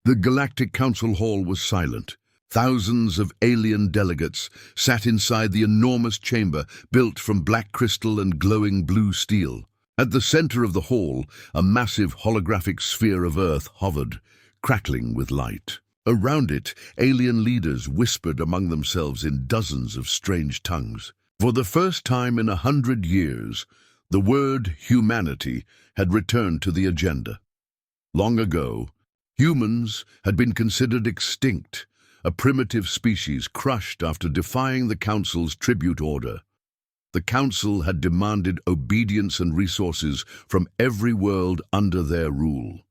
The Galactic Council hall was silent. Thousands of alien delegates sat inside the enormous chamber built from black crystal and glowing blue steel. At the center of the hall, a massive holographic sphere of Earth hovered, crackling with light. Around it, alien leaders whispered among themselves in dozens of strange tongues. For the first time in 100 years, the word humanity had returned to the agenda. Long ago, humans had been considered extinct, a primitive species crushed after defying the Council's tribute order. The Council had demanded obedience and resources from every world under their rule.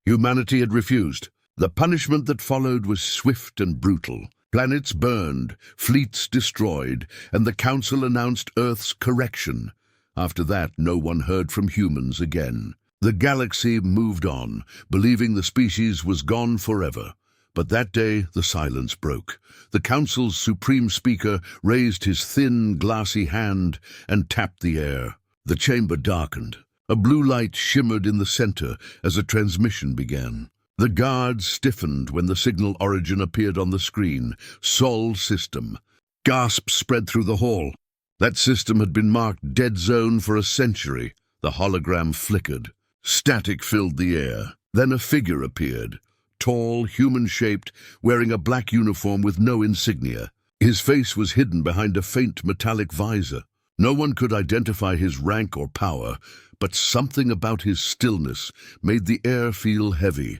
Humanity had refused. The punishment that followed was swift and brutal. Planets burned, fleets destroyed, and the Council announced Earth's correction. After that, no one heard from humans again. The galaxy moved on, believing the species was gone forever. But that day, the silence broke. The Council's supreme speaker raised his thin, glassy hand and tapped the air. The chamber darkened. A blue light shimmered in the center as a transmission began. The guards stiffened when the signal origin appeared on the screen. Sol system. Gasps spread through the hall. That system had been marked dead zone for a century. The hologram flickered. Static filled the air. Then a figure appeared. Tall, human-shaped, wearing a black uniform with no insignia. His face was hidden behind a faint metallic visor. No one could identify his rank or power, but something about his stillness made the air feel heavy.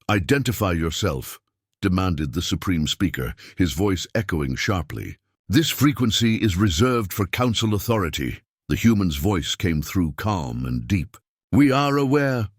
"Identify yourself," demanded the Supreme Speaker, his voice echoing sharply. "This frequency is reserved for Council authority." The human's voice came through calm and deep. "We are aware.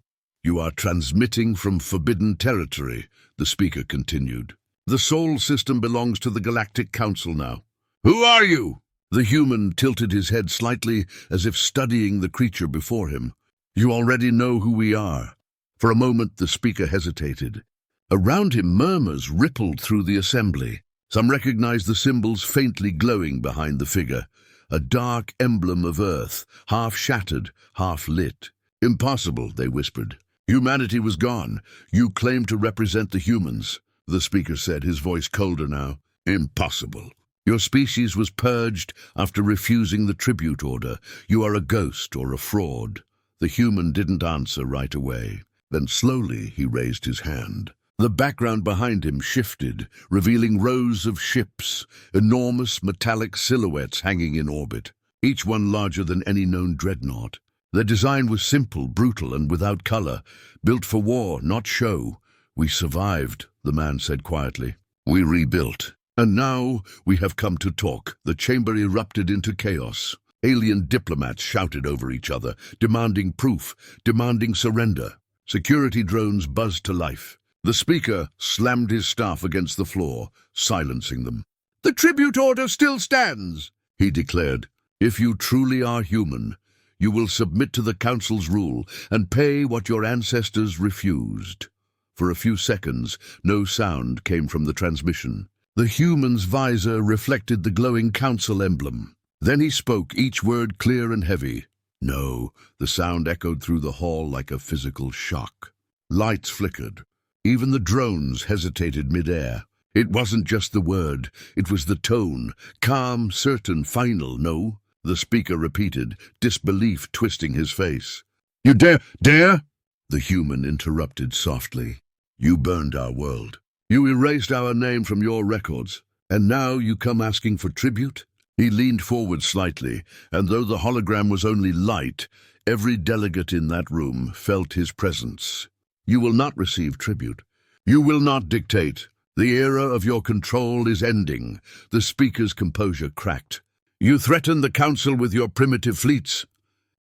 You are transmitting from forbidden territory," the speaker continued. "The Sol system belongs to the Galactic Council now." "Who are you?" The human tilted his head slightly as if studying the creature before him. "You already know who we are." For a moment, the speaker hesitated. Around him, murmurs rippled through the assembly. Some recognized the symbols faintly glowing behind the figure. A dark emblem of Earth, half shattered, half lit. "Impossible," they whispered. "Humanity was gone. You claim to represent the humans," the speaker said, his voice colder now. "Impossible. Your species was purged after refusing the tribute order. You are a ghost or a fraud." The human didn't answer right away. Then slowly he raised his hand. The background behind him shifted, revealing rows of ships, enormous metallic silhouettes hanging in orbit, each one larger than any known dreadnought. Their design was simple, brutal, and without color, built for war, not show. "We survived," the man said quietly. "We rebuilt. And now we have come to talk." The chamber erupted into chaos. Alien diplomats shouted over each other, demanding proof, demanding surrender. Security drones buzzed to life. The speaker slammed his staff against the floor, silencing them. "The tribute order still stands," he declared. "If you truly are human, you will submit to the Council's rule and pay what your ancestors refused." For a few seconds, no sound came from the transmission. The human's visor reflected the glowing Council emblem. Then he spoke, each word clear and heavy. "No," the sound echoed through the hall like a physical shock. Lights flickered. Even the drones hesitated mid-air. It wasn't just the word, it was the tone. Calm, certain, final. "No," the speaker repeated, disbelief twisting his face. "You dare?" The human interrupted softly. "You burned our world. You erased our name from your records. And now you come asking for tribute?" He leaned forward slightly, and though the hologram was only light, every delegate in that room felt his presence. "You will not receive tribute. You will not dictate. The era of your control is ending." The speaker's composure cracked. "You threaten the Council with your primitive fleets."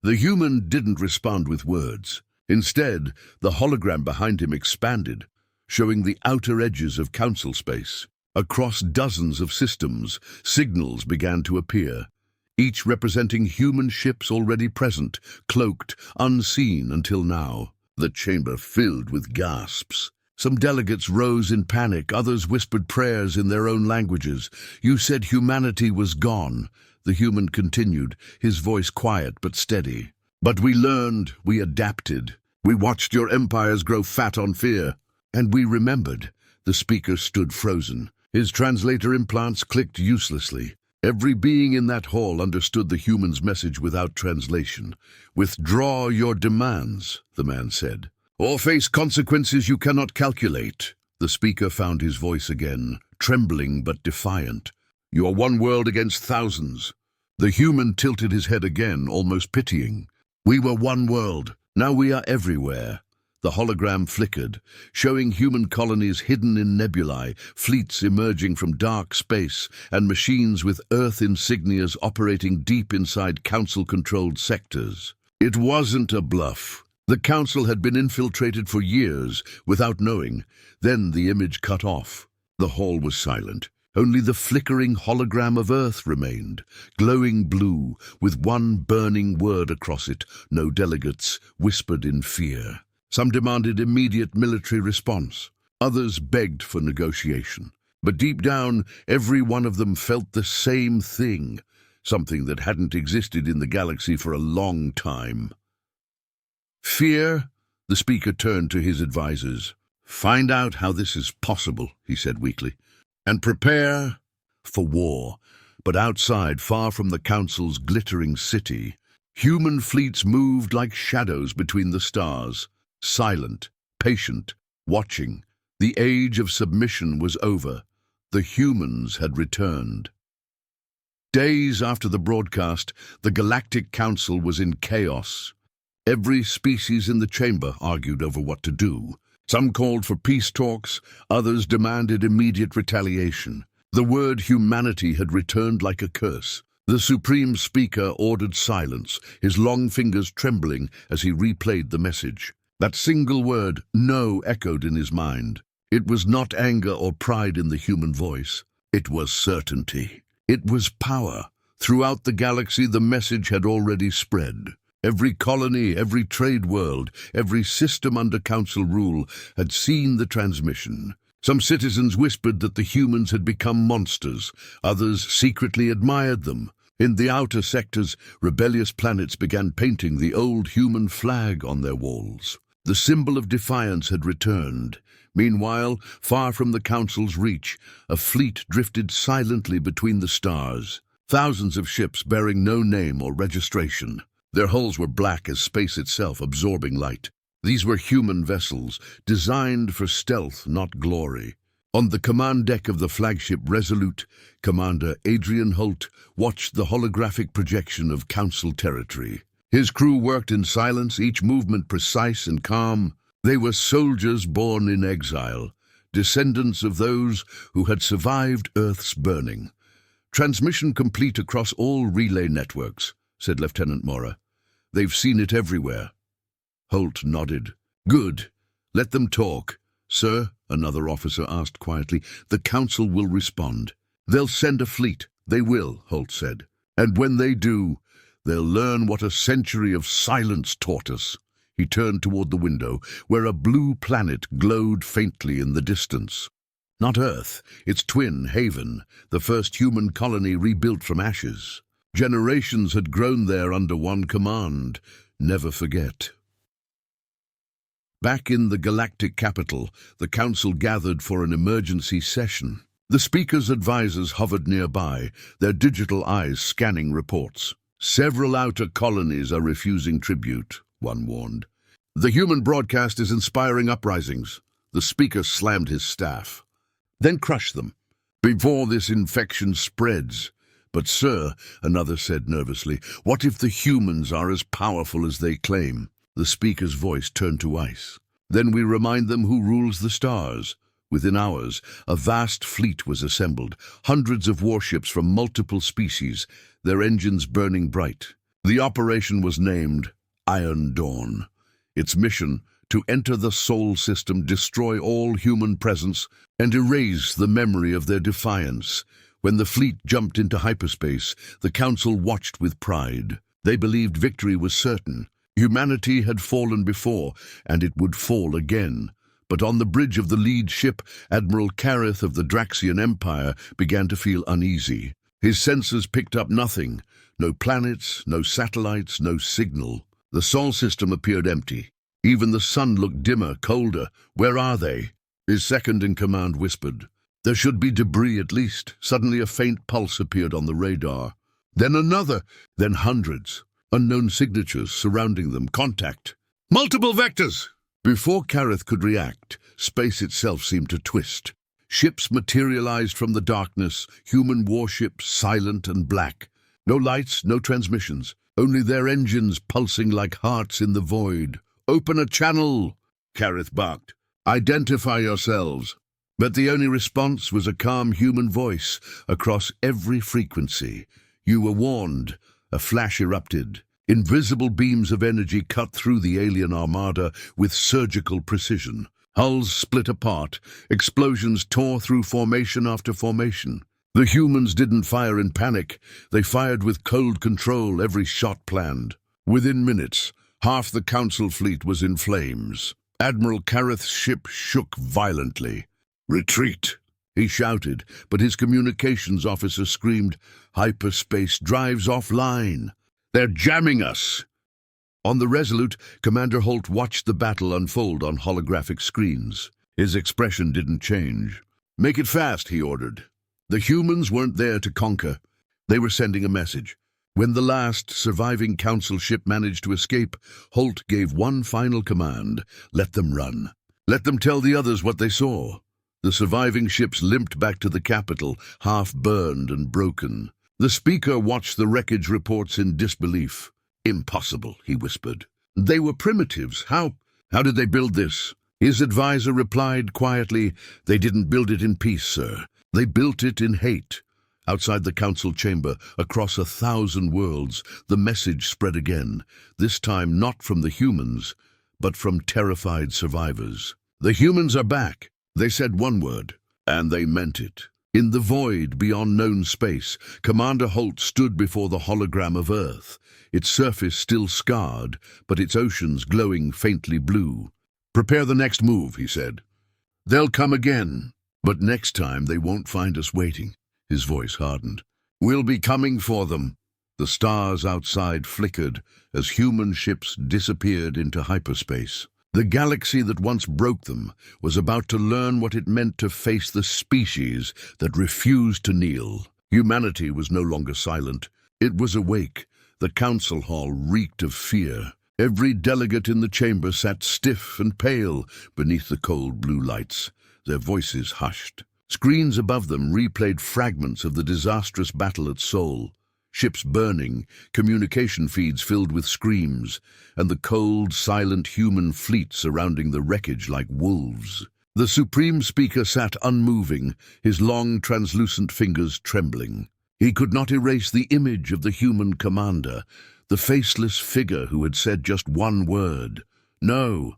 The human didn't respond with words. Instead, the hologram behind him expanded, showing the outer edges of Council space. Across dozens of systems, signals began to appear, each representing human ships already present, cloaked, unseen until now. The chamber filled with gasps. Some delegates rose in panic, others whispered prayers in their own languages. "You said humanity was gone," the human continued, his voice quiet but steady. "But we learned, we adapted. We watched your empires grow fat on fear. And we remembered. The speaker stood frozen. His translator implants clicked uselessly. Every being in that hall understood the human's message without translation. "Withdraw your demands," the man said, "or face consequences you cannot calculate." The speaker found his voice again, trembling but defiant. "You are one world against thousands." The human tilted his head again, almost pitying. "We were one world. Now we are everywhere." The hologram flickered, showing human colonies hidden in nebulae, fleets emerging from dark space, and machines with Earth insignias operating deep inside Council-controlled sectors. It wasn't a bluff. The Council had been infiltrated for years, without knowing. Then the image cut off. The hall was silent. Only the flickering hologram of Earth remained, glowing blue, with one burning word across it. No delegates whispered in fear. Some demanded immediate military response. Others begged for negotiation. But deep down, every one of them felt the same thing, something that hadn't existed in the galaxy for a long time. "Fear?" The speaker turned to his advisors. "Find out how this is possible," he said weakly, "and prepare for war." But outside, far from the Council's glittering city, human fleets moved like shadows between the stars. Silent, patient, watching. The age of submission was over. The humans had returned. Days after the broadcast, the Galactic Council was in chaos. Every species in the chamber argued over what to do. Some called for peace talks, others demanded immediate retaliation. The word humanity had returned like a curse. The Supreme Speaker ordered silence, his long fingers trembling as he replayed the message. That single word, "no," echoed in his mind. It was not anger or pride in the human voice. It was certainty. It was power. Throughout the galaxy, the message had already spread. Every colony, every trade world, every system under Council rule had seen the transmission. Some citizens whispered that the humans had become monsters. Others secretly admired them. In the outer sectors, rebellious planets began painting the old human flag on their walls. The symbol of defiance had returned. Meanwhile, far from the Council's reach, a fleet drifted silently between the stars. Thousands of ships bearing no name or registration. Their hulls were black as space itself, absorbing light. These were human vessels, designed for stealth, not glory. On the command deck of the flagship Resolute, Commander Adrian Holt watched the holographic projection of Council territory. His crew worked in silence, each movement precise and calm. They were soldiers born in exile, descendants of those who had survived Earth's burning. "Transmission complete across all relay networks," said Lieutenant Mora. "They've seen it everywhere." Holt nodded. "Good. Let them talk." "Sir," another officer asked quietly, "the Council will respond. They'll send a fleet." "They will," Holt said. "And when they do, they'll learn what a century of silence taught us." He turned toward the window, where a blue planet glowed faintly in the distance. Not Earth, its twin, Haven, the first human colony rebuilt from ashes. Generations had grown there under one command: never forget. Back in the galactic capital, the Council gathered for an emergency session. The speaker's advisors hovered nearby, their digital eyes scanning reports. "Several outer colonies are refusing tribute," one warned. "The human broadcast is inspiring uprisings." The speaker slammed his staff. "Then crush them, before this infection spreads." "But sir," another said nervously, "what if the humans are as powerful as they claim?" The speaker's voice turned to ice. "Then we remind them who rules the stars." Within hours, a vast fleet was assembled, hundreds of warships from multiple species, their engines burning bright. The operation was named Iron Dawn. Its mission, to enter the Sol system, destroy all human presence, and erase the memory of their defiance. When the fleet jumped into hyperspace, the Council watched with pride. They believed victory was certain. Humanity had fallen before, and it would fall again. But on the bridge of the lead ship, Admiral Kareth of the Draxian Empire began to feel uneasy. His sensors picked up nothing. No planets, no satellites, no signal. The Sol system appeared empty. Even the sun looked dimmer, colder. Where are they? His second-in-command whispered. There should be debris at least. Suddenly a faint pulse appeared on the radar. Then another, then hundreds. Unknown signatures surrounding them. Contact. Multiple vectors! Before Kareth could react, space itself seemed to twist. Ships materialized from the darkness, human warships silent and black. No lights, no transmissions, only their engines pulsing like hearts in the void. Open a channel, Kareth barked. Identify yourselves. But the only response was a calm human voice across every frequency. You were warned. A flash erupted. Invisible beams of energy cut through the alien armada with surgical precision. Hulls split apart. Explosions tore through formation after formation. The humans didn't fire in panic. They fired with cold control, every shot planned. Within minutes, half the Council fleet was in flames. Admiral Kareth's ship shook violently. "Retreat!" he shouted, but his communications officer screamed, "Hyperspace drives offline. They're jamming us!" On the Resolute, Commander Holt watched the battle unfold on holographic screens. His expression didn't change. "Make it fast," he ordered. The humans weren't there to conquer. They were sending a message. When the last surviving Council ship managed to escape, Holt gave one final command: let them run. Let them tell the others what they saw. The surviving ships limped back to the capital, half burned and broken. The speaker watched the wreckage reports in disbelief. "Impossible," he whispered. "They were primitives. How did they build this?" His advisor replied quietly, "They didn't build it in peace, sir. They built it in hate." Outside the Council chamber, across 1,000 worlds, the message spread again, this time not from the humans, but from terrified survivors. "The humans are back." They said one word, and they meant it. In the void beyond known space, Commander Holt stood before the hologram of Earth, its surface still scarred, but its oceans glowing faintly blue. "Prepare the next move," he said. "They'll come again, but next time they won't find us waiting." His voice hardened. "We'll be coming for them." The stars outside flickered as human ships disappeared into hyperspace. The galaxy that once broke them was about to learn what it meant to face the species that refused to kneel. Humanity was no longer silent. It was awake. The council hall reeked of fear. Every delegate in the chamber sat stiff and pale beneath the cold blue lights, their voices hushed. Screens above them replayed fragments of the disastrous battle at Sol. Ships burning, communication feeds filled with screams, and the cold, silent human fleet surrounding the wreckage like wolves. The Supreme Speaker sat unmoving, his long, translucent fingers trembling. He could not erase the image of the human commander, the faceless figure who had said just one word. No,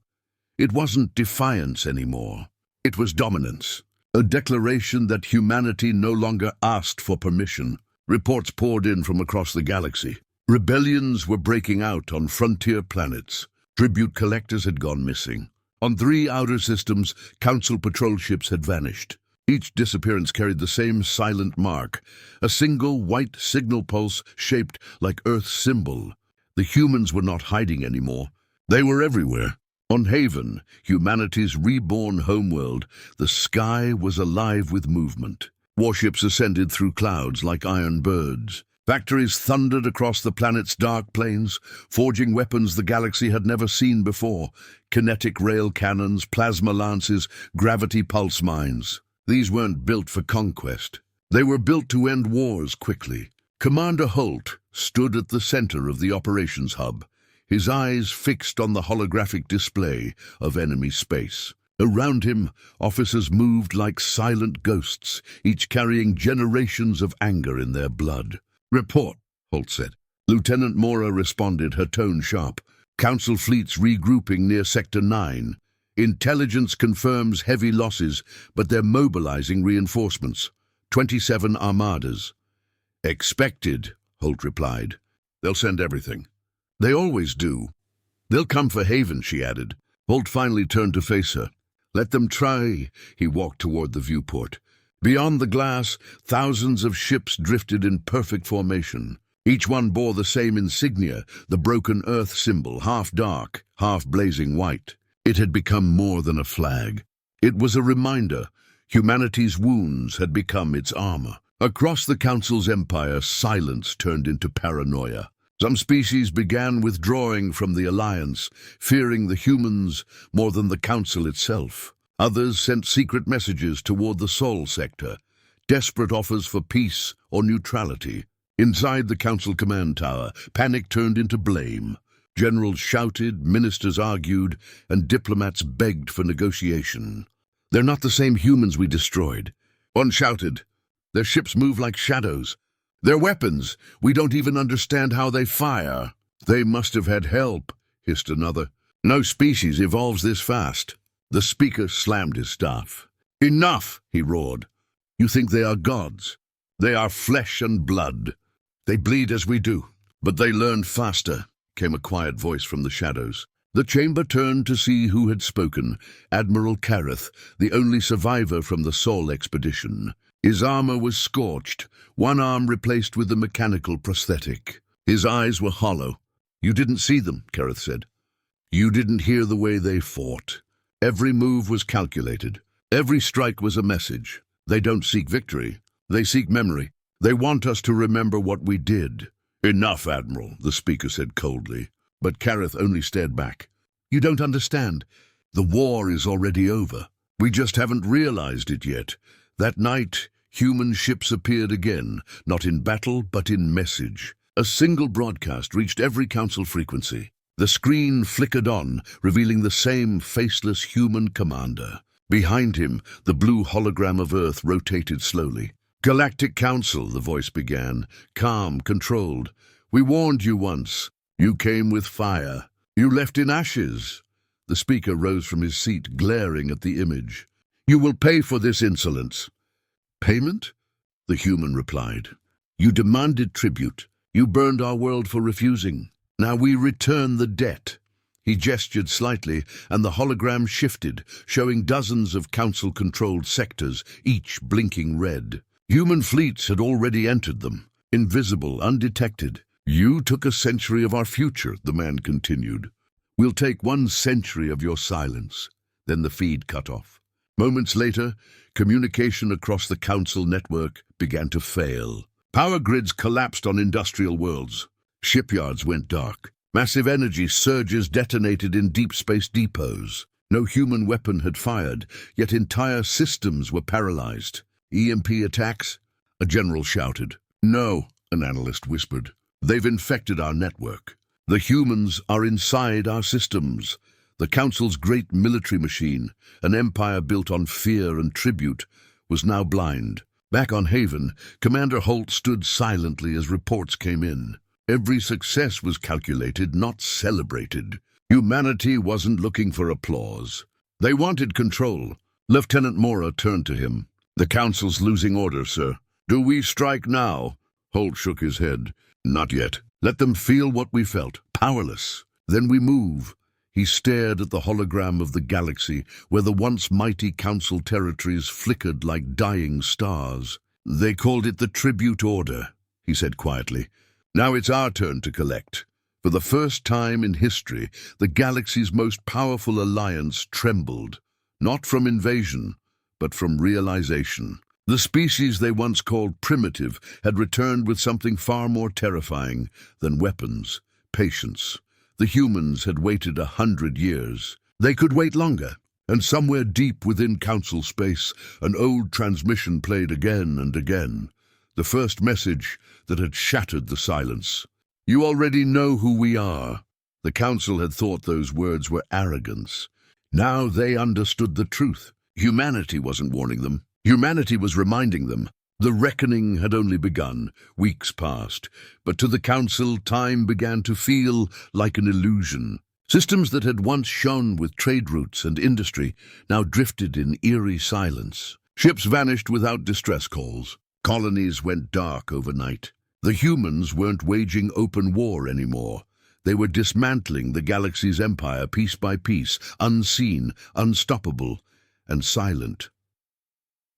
it wasn't defiance anymore. It was dominance. A declaration that humanity no longer asked for permission. Reports poured in from across the galaxy. Rebellions were breaking out on frontier planets. Tribute collectors had gone missing. On 3 outer systems, Council patrol ships had vanished. Each disappearance carried the same silent mark, a single white signal pulse shaped like Earth's symbol. The humans were not hiding anymore. They were everywhere. On Haven, humanity's reborn homeworld, the sky was alive with movement. Warships ascended through clouds like iron birds. Factories thundered across the planet's dark plains, forging weapons the galaxy had never seen before. Kinetic rail cannons, plasma lances, gravity pulse mines. These weren't built for conquest. They were built to end wars quickly. Commander Holt stood at the center of the operations hub, his eyes fixed on the holographic display of enemy space. Around him, officers moved like silent ghosts, each carrying generations of anger in their blood. "Report," Holt said. Lieutenant Mora responded, her tone sharp. "Council fleets regrouping near Sector 9. Intelligence confirms heavy losses, but they're mobilizing reinforcements. 27 armadas." "Expected," Holt replied. "They'll send everything. They always do." "They'll come for Haven," she added. Holt finally turned to face her. "Let them try." He walked toward the viewport. Beyond the glass, thousands of ships drifted in perfect formation. Each one bore the same insignia, the broken Earth symbol, half dark, half blazing white. It had become more than a flag. It was a reminder. Humanity's wounds had become its armor. Across the Council's empire, silence turned into paranoia. Some species began withdrawing from the Alliance, fearing the humans more than the Council itself. Others sent secret messages toward the Sol sector, desperate offers for peace or neutrality. Inside the Council command tower, panic turned into blame. Generals shouted, ministers argued, and diplomats begged for negotiation. "They're not the same humans we destroyed." One shouted. "Their ships move like shadows. Their weapons, we don't even understand how they fire." "They must have had help," hissed another. "No species evolves this fast." The speaker slammed his staff. "Enough," he roared. "You think they are gods? They are flesh and blood. They bleed as we do, but they learn faster," came a quiet voice from the shadows. The chamber turned to see who had spoken. Admiral Kareth, the only survivor from the Sol expedition. His armor was scorched, one arm replaced with a mechanical prosthetic. His eyes were hollow. "You didn't see them," Kareth said. "You didn't hear the way they fought. Every move was calculated. Every strike was a message. They don't seek victory. They seek memory. They want us to remember what we did." "Enough, Admiral," the speaker said coldly. But Kareth only stared back. "You don't understand. The war is already over. We just haven't realized it yet. That night, human ships appeared again, not in battle, but in message. A single broadcast reached every Council frequency. The screen flickered on, revealing the same faceless human commander. Behind him, the blue hologram of Earth rotated slowly. "Galactic Council," the voice began, calm, controlled. "We warned you once. You came with fire. You left in ashes." The speaker rose from his seat, glaring at the image. "You will pay for this insolence." "Payment?" the human replied. "You demanded tribute. You burned our world for refusing. Now we return the debt." He gestured slightly, and the hologram shifted, showing dozens of Council-controlled sectors, each blinking red. Human fleets had already entered them, invisible, undetected. "You took a century of our future," the man continued. "We'll take 1 century of your silence." Then the feed cut off. Moments later, communication across the Council network began to fail. Power grids collapsed on industrial worlds. Shipyards went dark. Massive energy surges detonated in deep space depots. No human weapon had fired, yet entire systems were paralyzed. "EMP attacks?" a general shouted. "No," an analyst whispered. "They've infected our network. The humans are inside our systems." The Council's great military machine, an empire built on fear and tribute, was now blind. Back on Haven, Commander Holt stood silently as reports came in. Every success was calculated, not celebrated. Humanity wasn't looking for applause. They wanted control. Lieutenant Mora turned to him. "The Council's losing order, sir." "Do we strike now?" Holt shook his head. "Not yet. Let them feel what we felt, powerless. Then we move." He stared at the hologram of the galaxy, where the once mighty Council territories flickered like dying stars. "They called it the Tribute Order," he said quietly. "Now it's our turn to collect." For the first time in history, the galaxy's most powerful alliance trembled, not from invasion, but from realization. The species they once called primitive had returned with something far more terrifying than weapons: patience. The humans had waited 100 years. They could wait longer, and somewhere deep within Council space, an old transmission played again and again. The first message that had shattered the silence. "You already know who we are." The Council had thought those words were arrogance. Now they understood the truth. Humanity wasn't warning them. Humanity was reminding them. The reckoning had only begun. Weeks passed, but to the Council, time began to feel like an illusion. Systems that had once shone with trade routes and industry now drifted in eerie silence. Ships vanished without distress calls. Colonies went dark overnight. The humans weren't waging open war anymore. They were dismantling the galaxy's empire piece by piece, unseen, unstoppable, and silent.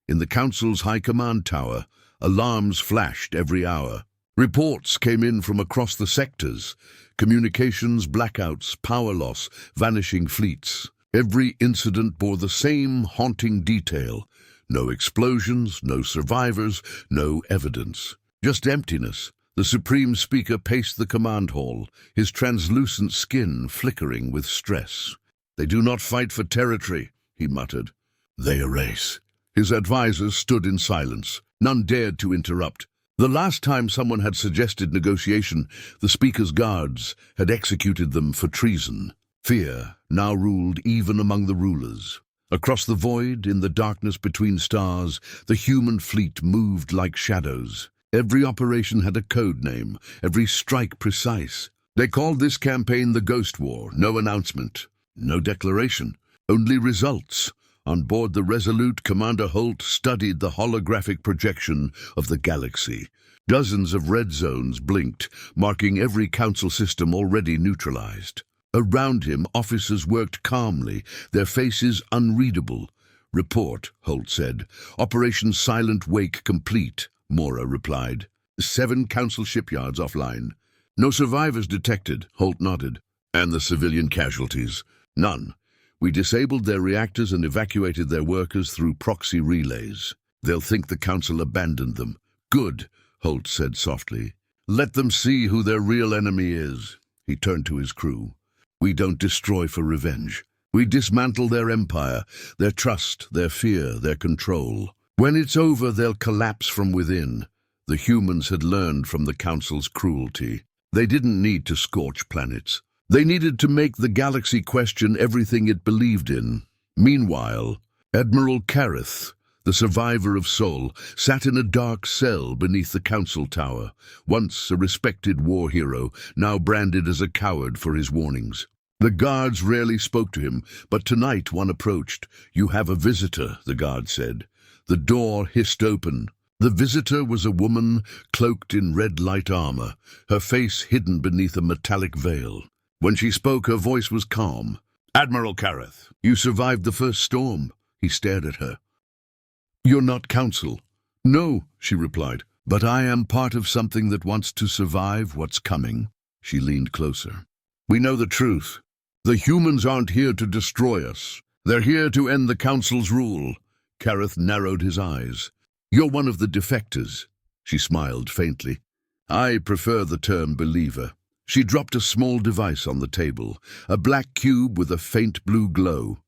In the Council's High Command Tower, alarms flashed every hour. Reports came in from across the sectors. Communications blackouts, power loss, vanishing fleets. Every incident bore the same haunting detail. No explosions, no survivors, no evidence. Just emptiness. The Supreme Speaker paced the command hall, his translucent skin flickering with stress. "They do not fight for territory," he muttered. "They erase." His advisors stood in silence. None dared to interrupt. The last time someone had suggested negotiation, the Speaker's guards had executed them for treason. Fear now ruled even among the rulers. Across the void, in the darkness between stars, the human fleet moved like shadows. Every operation had a code name, every strike precise. They called this campaign the Ghost War. No announcement, no declaration, only results. On board the Resolute, Commander Holt studied the holographic projection of the galaxy. Dozens of red zones blinked, marking every council system already neutralized. Around him, officers worked calmly, their faces unreadable. "Report," Holt said. "Operation Silent Wake complete," Mora replied. 7 council shipyards offline. "No survivors detected," Holt nodded. "And the civilian casualties?" "None. We disabled their reactors and evacuated their workers through proxy relays. They'll think the council abandoned them." "Good," Holt said softly. "Let them see who their real enemy is." He turned to his crew. "We don't destroy for revenge. We dismantle their empire, their trust, their fear, their control. When it's over, they'll collapse from within." The humans had learned from the council's cruelty. They didn't need to scorch planets. They needed to make the galaxy question everything it believed in. Meanwhile, Admiral Kareth, the survivor of Sol, sat in a dark cell beneath the council tower. Once a respected war hero, now branded as a coward for his warnings. The guards rarely spoke to him, but tonight one approached. "You have a visitor," the guard said. The door hissed open. The visitor was a woman cloaked in red light armor, her face hidden beneath a metallic veil. When she spoke, her voice was calm. "Admiral Kareth, you survived the first storm." He stared at her. "You're not council." "No," she replied, "but I am part of something that wants to survive what's coming." She leaned closer. "We know the truth. The humans aren't here to destroy us. They're here to end the council's rule." Kareth narrowed his eyes. "You're one of the defectors." She smiled faintly. "I prefer the term believer." She dropped a small device on the table, a black cube with a faint blue glow.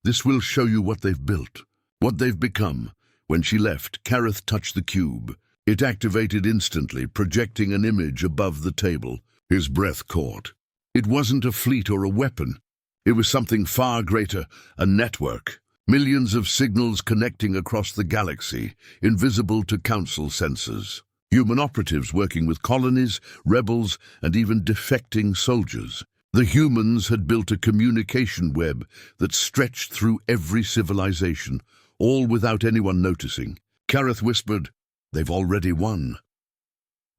"This will show you what they've built, what they've become." When she left, Kareth touched the cube. It activated instantly, projecting an image above the table. His breath caught. It wasn't a fleet or a weapon. It was something far greater, a network. Millions of signals connecting across the galaxy, invisible to council sensors. Human operatives working with colonies, rebels, and even defecting soldiers. The humans had built a communication web that stretched through every civilization, all without anyone noticing. Kareth whispered, "They've already won."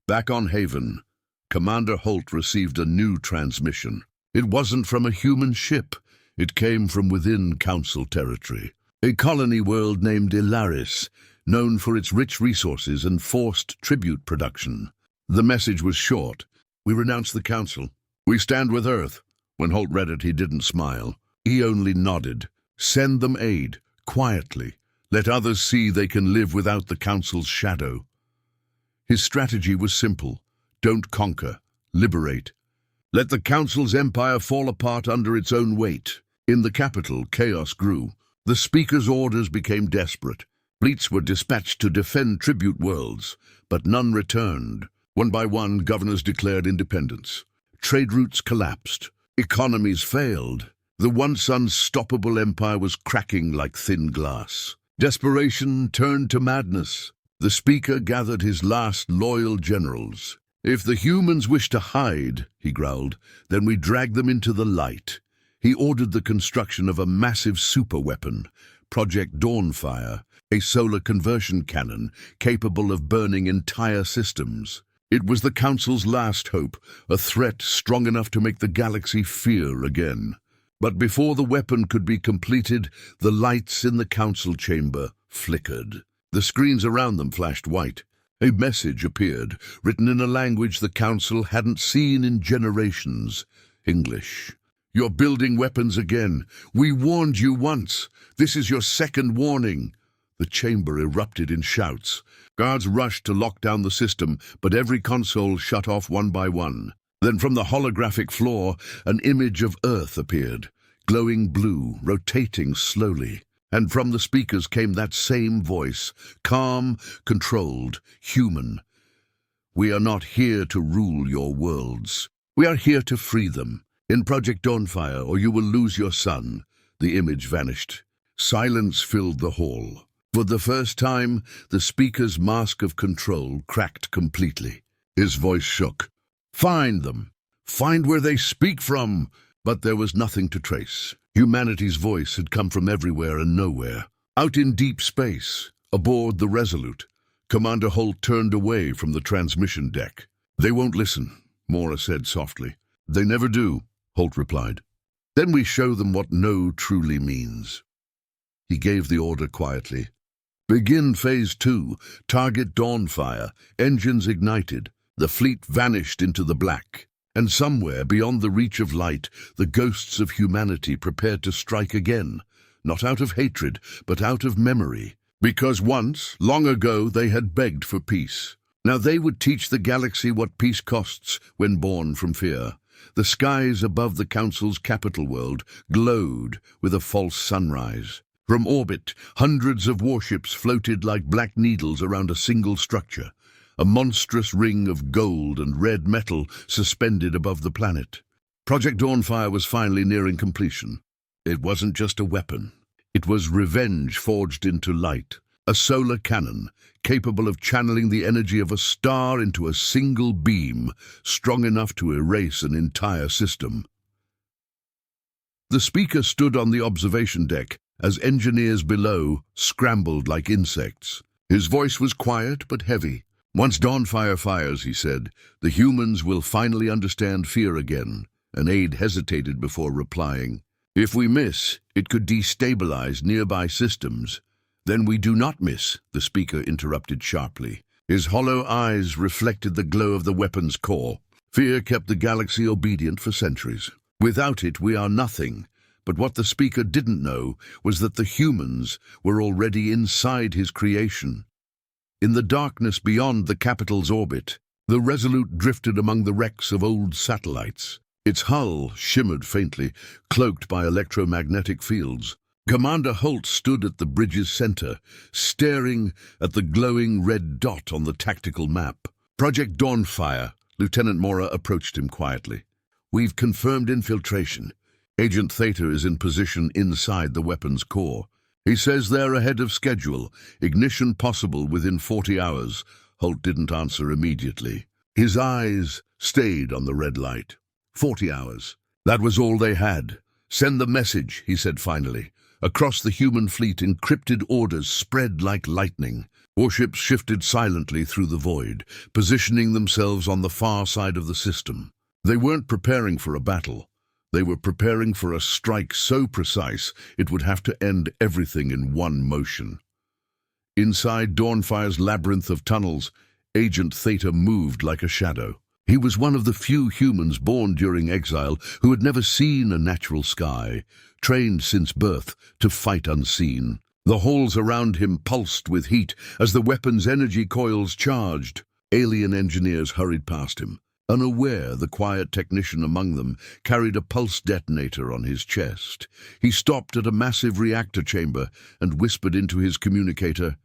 Back on Haven, Commander Holt received a new transmission. It wasn't from a human ship. It came from within council territory. A colony world named Ilaris, known for its rich resources and forced tribute production. The message was short. "We renounce the council. We stand with Earth." When Holt read it, he didn't smile. He only nodded. "Send them aid, quietly. Let others see they can live without the council's shadow." His strategy was simple. Don't conquer, liberate. Let the council's empire fall apart under its own weight. In the capital, chaos grew. The speaker's orders became desperate. Fleets were dispatched to defend tribute worlds, but none returned. One by one, governors declared independence. Trade routes collapsed. Economies failed. The once unstoppable empire was cracking like thin glass. Desperation turned to madness. The speaker gathered his last loyal generals. "If the humans wish to hide," he growled, "then we drag them into the light." He ordered the construction of a massive superweapon, Project Dawnfire, a solar conversion cannon capable of burning entire systems. It was the Council's last hope, a threat strong enough to make the galaxy fear again. But before the weapon could be completed, the lights in the Council chamber flickered. The screens around them flashed white. A message appeared, written in a language the Council hadn't seen in generations. English. You're building weapons again. We warned you once. This is your second warning." The chamber erupted in shouts. Guards rushed to lock down the system, but every console shut off one by one. Then from the holographic floor, an image of Earth appeared, glowing blue, rotating slowly. And from the speakers came that same voice, calm, controlled, human. "We are not here to rule your worlds. We are here to free them. In Project Dawnfire, or you will lose your son." The image vanished. Silence filled the hall. For the first time, the speaker's mask of control cracked completely. His voice shook. "Find them. Find where they speak from." But there was nothing to trace. Humanity's voice had come from everywhere and nowhere. Out in deep space, aboard the Resolute, Commander Holt turned away from the transmission deck. "They won't listen," Mora said softly. "They never do," Holt replied. "Then we show them what no truly means." He gave the order quietly. "Begin Phase 2. Target Dawnfire. Engines ignited." The fleet vanished into the black. And somewhere beyond the reach of light, the ghosts of humanity prepared to strike again. Not out of hatred, but out of memory. Because once, long ago, they had begged for peace. Now they would teach the galaxy what peace costs when born from fear. The skies above the Council's capital world glowed with a false sunrise. From orbit, hundreds of warships floated like black needles around a single structure, a monstrous ring of gold and red metal suspended above the planet. Project Dawnfire was finally nearing completion. It wasn't just a weapon. It was revenge forged into light, a solar cannon capable of channeling the energy of a star into a single beam, strong enough to erase an entire system. The speaker stood on the observation deck as engineers below scrambled like insects. His voice was quiet but heavy. "Once Dawnfire fires," he said, "the humans will finally understand fear again." An aide hesitated before replying. "If we miss, it could destabilize nearby systems." "Then we do not miss," the speaker interrupted sharply. His hollow eyes reflected the glow of the weapon's core. "Fear kept the galaxy obedient for centuries. Without it, we are nothing." But what the speaker didn't know was that the humans were already inside his creation. In the darkness beyond the capital's orbit, the Resolute drifted among the wrecks of old satellites. Its hull shimmered faintly, cloaked by electromagnetic fields. Commander Holt stood at the bridge's center, staring at the glowing red dot on the tactical map. "Project Dawnfire," Lieutenant Mora approached him quietly. "We've confirmed infiltration. Agent Theta is in position inside the weapon's core. He says they're ahead of schedule, ignition possible within 40 hours. Holt didn't answer immediately. His eyes stayed on the red light. 40 hours. That was all they had. "Send the message," he said finally. Across the human fleet, encrypted orders spread like lightning. Warships shifted silently through the void, positioning themselves on the far side of the system. They weren't preparing for a battle. They were preparing for a strike so precise it would have to end everything in one motion. Inside Dawnfire's labyrinth of tunnels, Agent Theta moved like a shadow. He was one of the few humans born during exile who had never seen a natural sky, trained since birth to fight unseen. The halls around him pulsed with heat as the weapon's energy coils charged. Alien engineers hurried past him. Unaware, the quiet technician among them carried a pulse detonator on his chest. He stopped at a massive reactor chamber and whispered into his communicator,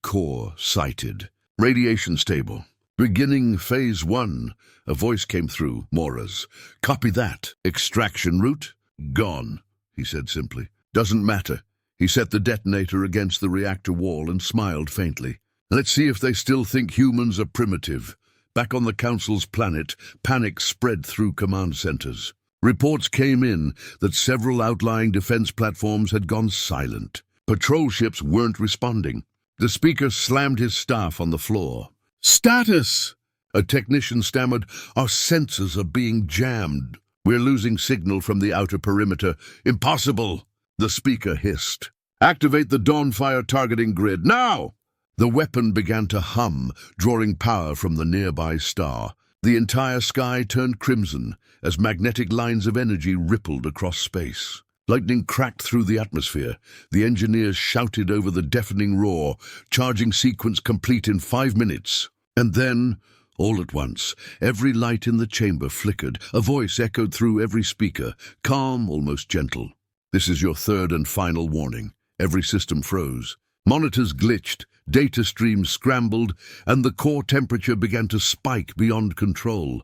"Core sighted. Radiation stable. Beginning Phase 1. A voice came through, Mora's. "Copy that. Extraction route? Gone," he said simply. "Doesn't matter." He set the detonator against the reactor wall and smiled faintly. "Let's see if they still think humans are primitive." Back on the Council's planet, panic spread through command centers. Reports came in that several outlying defense platforms had gone silent. Patrol ships weren't responding. The speaker slammed his staff on the floor. "Status!" A technician stammered. "Our sensors are being jammed. We're losing signal from the outer perimeter." "Impossible!" the speaker hissed. "Activate the Dawnfire targeting grid, now!" The weapon began to hum, drawing power from the nearby star. The entire sky turned crimson as magnetic lines of energy rippled across space. Lightning cracked through the atmosphere. The engineers shouted over the deafening roar, charging sequence complete in 5 minutes. And then, all at once, every light in the chamber flickered. A voice echoed through every speaker, calm, almost gentle. "This is your third and final warning." Every system froze. Monitors glitched, data streams scrambled, and the core temperature began to spike beyond control.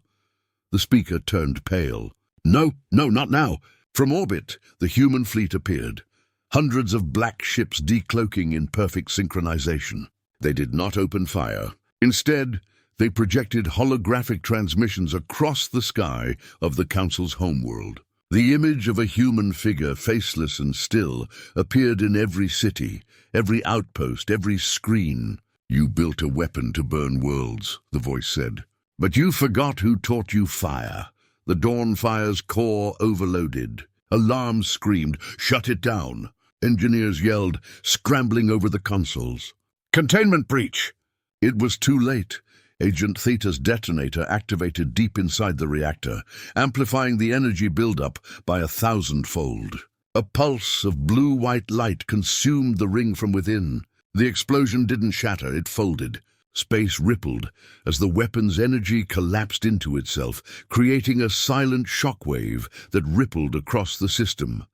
The speaker turned pale. No, not now. From orbit, the human fleet appeared. Hundreds of black ships decloaking in perfect synchronization. They did not open fire. Instead, they projected holographic transmissions across the sky of the Council's homeworld. The image of a human figure, faceless and still, appeared in every city, every outpost, every screen. "You built a weapon to burn worlds," the voice said. "But you forgot who taught you fire." The Dawnfire's core overloaded. Alarms screamed, "Shut it down!" Engineers yelled, scrambling over the consoles. "Containment breach!" It was too late. Agent Theta's detonator activated deep inside the reactor, amplifying the energy buildup by 1,000-fold. A pulse of blue-white light consumed the ring from within. The explosion didn't shatter, it folded. Space rippled as the weapon's energy collapsed into itself, creating a silent shockwave that rippled across the system.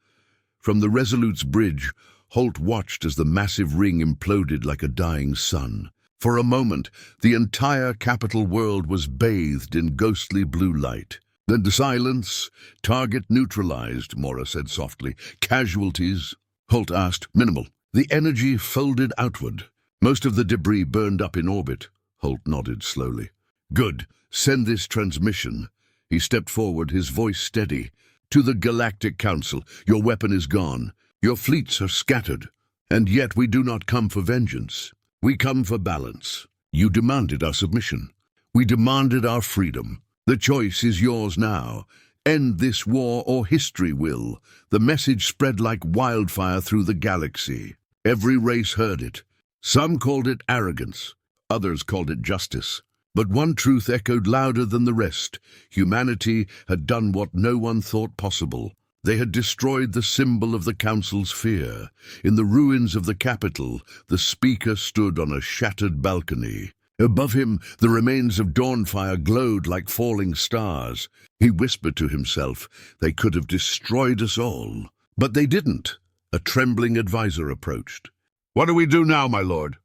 From the Resolute's bridge, Holt watched as the massive ring imploded like a dying sun. For a moment, the entire capital world was bathed in ghostly blue light. Then silence. "Target neutralized," Mora said softly. "Casualties?" Holt asked. "Minimal." The energy folded outward. Most of the debris burned up in orbit. Holt nodded slowly. "Good. Send this transmission." He stepped forward, his voice steady. "To the Galactic Council. Your weapon is gone. Your fleets are scattered. And yet we do not come for vengeance. We come for balance. You demanded our submission. We demanded our freedom. The choice is yours now. End this war or history will." The message spread like wildfire through the galaxy. Every race heard it. Some called it arrogance. Others called it justice. But one truth echoed louder than the rest. Humanity had done what no one thought possible. They had destroyed the symbol of the Council's fear. In the ruins of the capital, the speaker stood on a shattered balcony. Above him, the remains of Dawnfire glowed like falling stars. He whispered to himself, "They could have destroyed us all." But they didn't. A trembling advisor approached. "What do we do now, my lord?"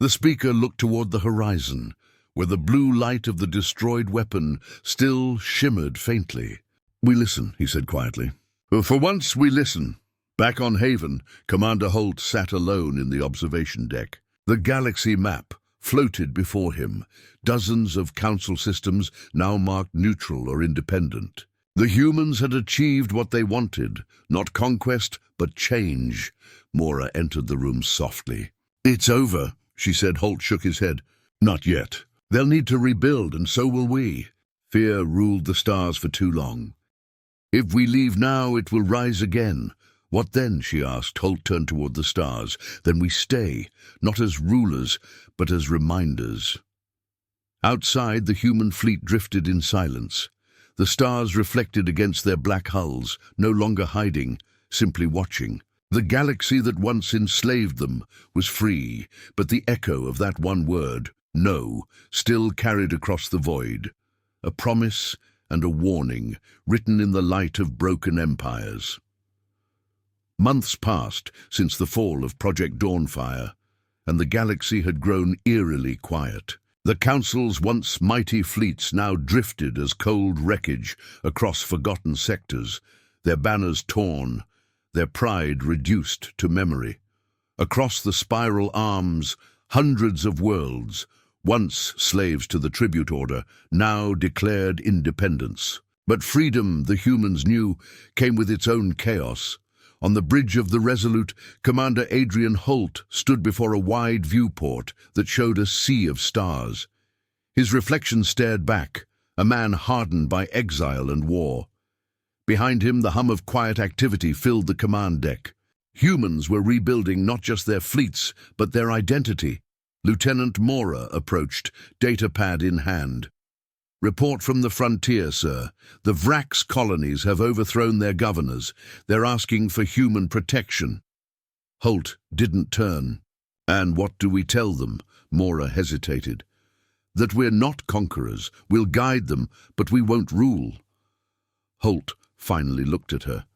The speaker looked toward the horizon, where the blue light of the destroyed weapon still shimmered faintly. "We listen," he said quietly. "For once, we listen." Back on Haven, Commander Holt sat alone in the observation deck. The galaxy map floated before him, dozens of Council systems now marked neutral or independent. The humans had achieved what they wanted, not conquest, but change. Mora entered the room softly. "It's over," she said. Holt shook his head. "Not yet. They'll need to rebuild, and so will we. Fear ruled the stars for too long. If we leave now, it will rise again." "What then?" she asked. Holt turned toward the stars. "Then we stay, not as rulers, but as reminders." Outside, the human fleet drifted in silence. The stars reflected against their black hulls, no longer hiding, simply watching. The galaxy that once enslaved them was free, but the echo of that one word, "no," still carried across the void. A promise and a warning, written in the light of broken empires. Months passed since the fall of Project Dawnfire, and the galaxy had grown eerily quiet. The Council's once mighty fleets now drifted as cold wreckage across forgotten sectors, their banners torn, their pride reduced to memory. Across the spiral arms, hundreds of worlds, once slaves to the tribute order, now declared independence. But freedom, the humans knew, came with its own chaos. On the bridge of the Resolute, Commander Adrian Holt stood before a wide viewport that showed a sea of stars. His reflection stared back, a man hardened by exile and war. Behind him, the hum of quiet activity filled the command deck. Humans were rebuilding not just their fleets, but their identity. Lieutenant Mora approached, datapad in hand. Report from the frontier, sir. The Vrax colonies have overthrown their governors. They're asking for human protection. Holt didn't turn. And what do we tell them? Mora hesitated. That we're not conquerors. We'll guide them, but we won't rule. Holt finally looked at her.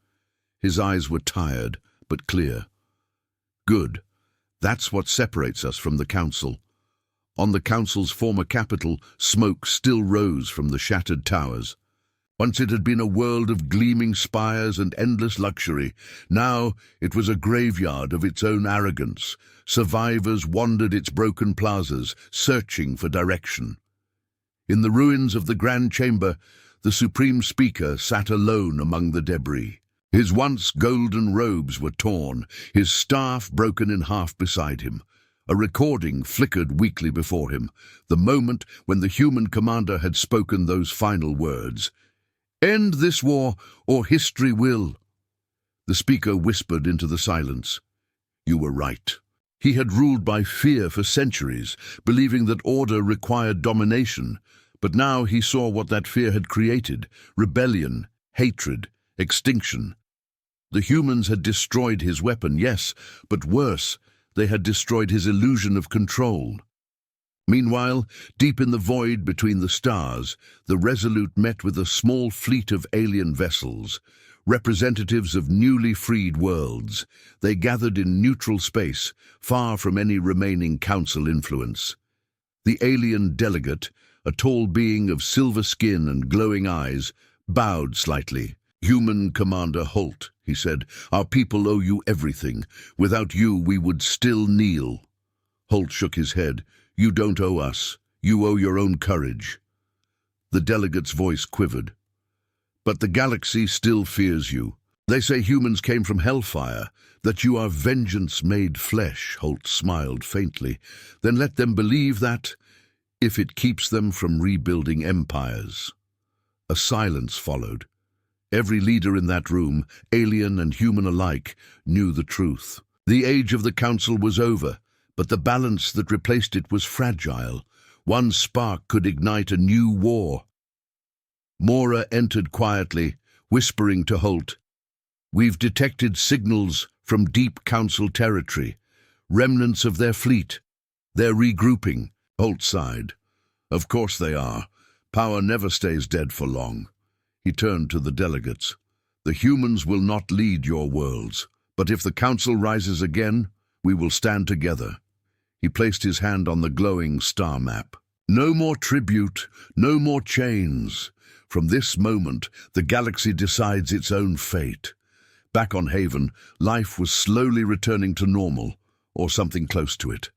His eyes were tired, but clear. Good. That's what separates us from the Council. On the Council's former capital, smoke still rose from the shattered towers. Once it had been a world of gleaming spires and endless luxury. Now it was a graveyard of its own arrogance. Survivors wandered its broken plazas, searching for direction. In the ruins of the Grand Chamber, the Supreme Speaker sat alone among the debris. His once golden robes were torn, his staff broken in half beside him. A recording flickered weakly before him, the moment when the human commander had spoken those final words. "End this war, or history will." The speaker whispered into the silence. You were right. He had ruled by fear for centuries, believing that order required domination. But now he saw what that fear had created: rebellion, hatred, extinction. The humans had destroyed his weapon, yes, but worse, they had destroyed his illusion of control. Meanwhile, deep in the void between the stars, the Resolute met with a small fleet of alien vessels, representatives of newly freed worlds. They gathered in neutral space, far from any remaining Council influence. The alien delegate, a tall being of silver skin and glowing eyes, bowed slightly. "Human Commander Holt," he said, "our people owe you everything. Without you, we would still kneel." Holt shook his head. "You don't owe us. You owe your own courage." The delegate's voice quivered. "But the galaxy still fears you. They say humans came from hellfire, that you are vengeance made flesh." Holt smiled faintly. "Then let them believe that, if it keeps them from rebuilding empires." A silence followed. Every leader in that room, alien and human alike, knew the truth. The age of the Council was over, but the balance that replaced it was fragile. One spark could ignite a new war. Mora entered quietly, whispering to Holt, "We've detected signals from deep Council territory, remnants of their fleet. They're regrouping." Holt sighed. "Of course they are. Power never stays dead for long." He turned to the delegates. "The humans will not lead your worlds, but if the Council rises again, we will stand together." He placed his hand on the glowing star map. "No more tribute, no more chains. From this moment, the galaxy decides its own fate." Back on Haven, life was slowly returning to normal, or something close to it.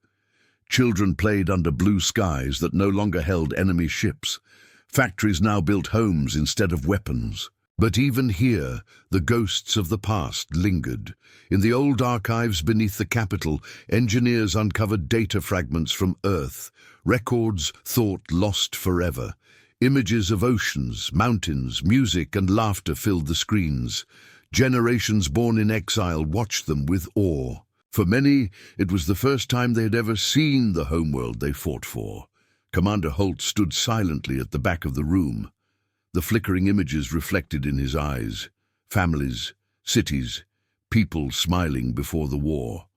Children played under blue skies that no longer held enemy ships. Factories now built homes instead of weapons. But even here, the ghosts of the past lingered. In the old archives beneath the capital, engineers uncovered data fragments from Earth, records thought lost forever. Images of oceans, mountains, music, and laughter filled the screens. Generations born in exile watched them with awe. For many, it was the first time they had ever seen the homeworld they fought for. Commander Holt stood silently at the back of the room. The flickering images reflected in his eyes. Families, cities, people smiling before the war.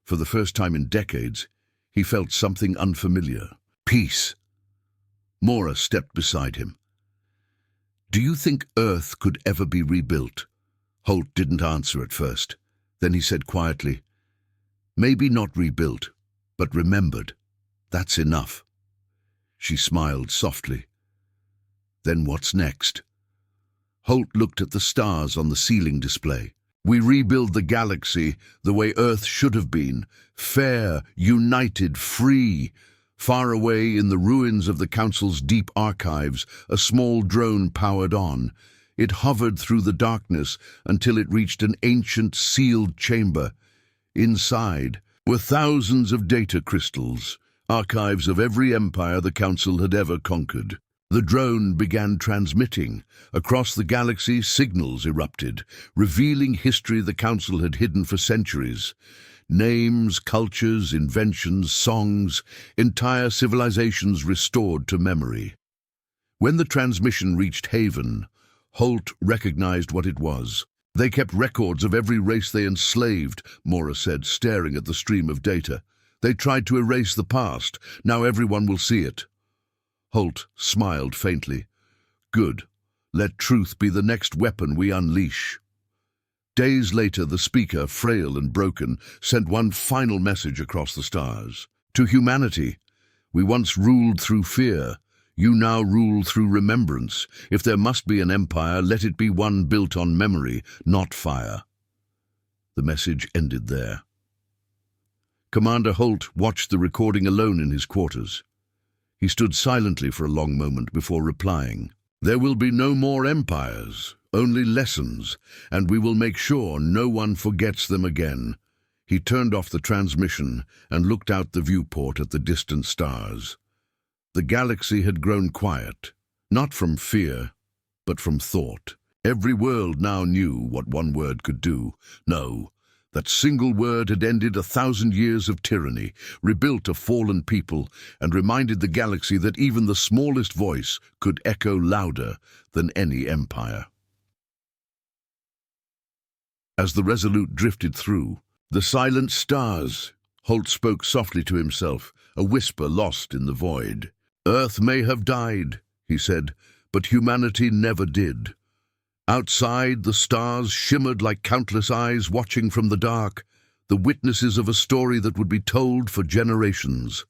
For the first time in decades, he felt something unfamiliar. Peace. Mora stepped beside him. "Do you think Earth could ever be rebuilt?" Holt didn't answer at first. Then he said quietly, "Maybe not rebuilt, but remembered. That's enough." She smiled softly. "Then what's next?" Holt looked at the stars on the ceiling display. "We rebuild the galaxy the way Earth should have been, fair, united, free." Far away in the ruins of the Council's deep archives, a small drone powered on. It hovered through the darkness until it reached an ancient sealed chamber. Inside were thousands of data crystals, archives of every empire the Council had ever conquered. The drone began transmitting. Across the galaxy, signals erupted, revealing history the Council had hidden for centuries. Names, cultures, inventions, songs, entire civilizations restored to memory. When the transmission reached Haven, Holt recognized what it was. They kept records of every race they enslaved, Mora said, staring at the stream of data. They tried to erase the past. Now everyone will see it. Holt smiled faintly. Good. Let truth be the next weapon we unleash. Days later, the speaker, frail and broken, sent one final message across the stars. To humanity, we once ruled through fear. You now rule through remembrance. If there must be an empire, let it be one built on memory, not fire. The message ended there. Commander Holt watched the recording alone in his quarters. He stood silently for a long moment before replying. There will be no more empires, only lessons, and we will make sure no one forgets them again. He turned off the transmission and looked out the viewport at the distant stars. The galaxy had grown quiet, not from fear, but from thought. Every world now knew what one word could do. No, that single word had ended 1,000 years of tyranny, rebuilt a fallen people, and reminded the galaxy that even the smallest voice could echo louder than any empire. As the Resolute drifted through the silent stars, Holt spoke softly to himself, a whisper lost in the void. Earth may have died, he said, but humanity never did. Outside, the stars shimmered like countless eyes watching from the dark, the witnesses of a story that would be told for generations.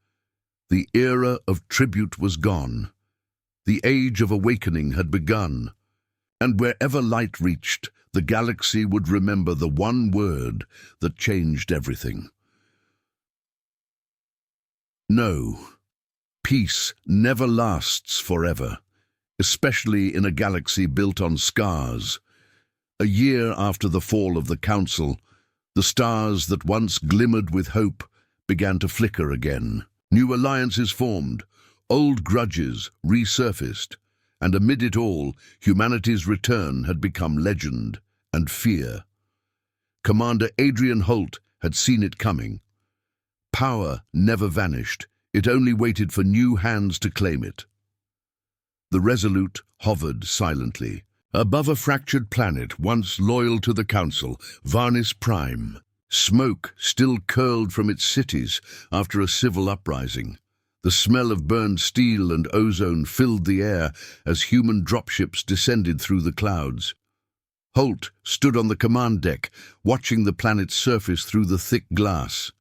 The era of tribute was gone. The age of awakening had begun. And wherever light reached, the galaxy would remember the one word that changed everything. No, peace never lasts forever, especially in a galaxy built on scars. A year after the fall of the Council, the stars that once glimmered with hope began to flicker again. New alliances formed, old grudges resurfaced, and amid it all, humanity's return had become legend and fear. Commander Adrian Holt had seen it coming. Power never vanished, it only waited for new hands to claim it. The Resolute hovered silently, above a fractured planet once loyal to the Council, Varnis Prime. Smoke still curled from its cities after a civil uprising. The smell of burned steel and ozone filled the air as human dropships descended through the clouds. Holt stood on the command deck, watching the planet's surface through the thick glass.